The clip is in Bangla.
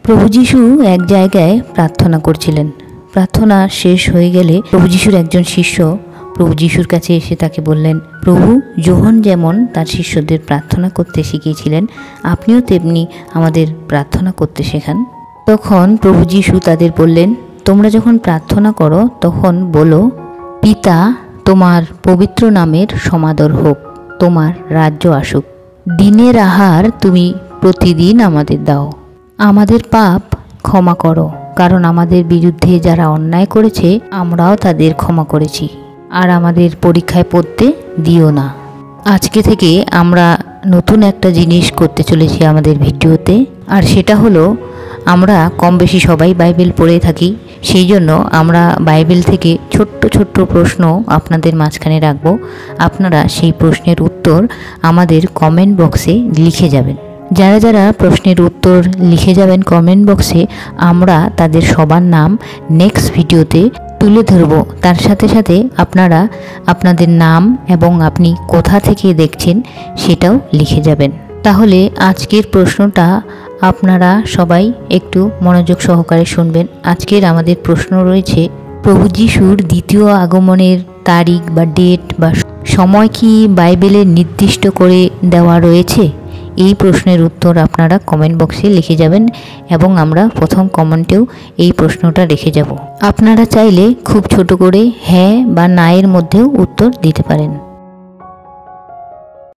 প্রভু যীশু এক জায়গায় প্রার্থনা করছিলেন। প্রার্থনা শেষ হয়ে গেলে প্রভু যীশুর একজন শিষ্য প্রভু যীশুর কাছে এসে তাকে বললেন, প্রভু, যোহন যেমন তার শিষ্যদের প্রার্থনা করতে শিখিয়েছিলেন, আপনিও তেমনি আমাদের প্রার্থনা করতে শেখান। তখন প্রভু যীশু তাদের বললেন, তোমরা যখন প্রার্থনা করো তখন বলো, পিতা, তোমার পবিত্র নামের সমাদর হোক, তোমার রাজ্য আসুক, দিনের আহার তুমি প্রতিদিন আমাদের দাও, আমাদের পাপ ক্ষমা করো, কারণ আমাদের বিরুদ্ধে যারা অন্যায় করেছে আমরাও তাদের ক্ষমা করেছি, আর আমাদের পরীক্ষায় পড়তে দিও না। আজকে থেকে আমরা নতুন একটা জিনিস করতে চলেছি আমাদের ভিডিওতে, আর সেটা হলো আমরা কম বেশি সবাই বাইবেল পড়ে থাকি, সেই জন্য আমরা বাইবেল থেকে ছোট্ট ছোট্ট প্রশ্ন আপনাদের মাঝখানে রাখবো। আপনারা সেই প্রশ্নের উত্তর আমাদের কমেন্ট বক্সে লিখে যাবেন। যারা যারা প্রশ্নের উত্তর লিখে যাবেন কমেন্ট বক্সে, আমরা তাদের সবার নাম নেক্সট ভিডিওতে তুলে ধরব। তার সাথে সাথে আপনারা আপনাদের নাম এবং আপনি কোথা থেকে দেখছেন সেটাও লিখে যাবেন। তাহলে আজকের প্রশ্নটা আপনারা সবাই একটু মনোযোগ সহকারে শুনবেন। আজকের আমাদের প্রশ্ন রয়েছে, প্রভু যীশুর দ্বিতীয় আগমনের তারিখ বা ডেট বা সময় কি বাইবেলে নির্দিষ্ট করে দেওয়া রয়েছে? এই প্রশ্নের উত্তর আপনারা কমেন্ট বক্সে লিখে যাবেন এবং আমরা প্রথম কমেন্টেও এই প্রশ্নটা রেখে যাব। আপনারা চাইলে খুব ছোট করে হ্যাঁ বা না এর মধ্যেও উত্তর দিতে পারেন।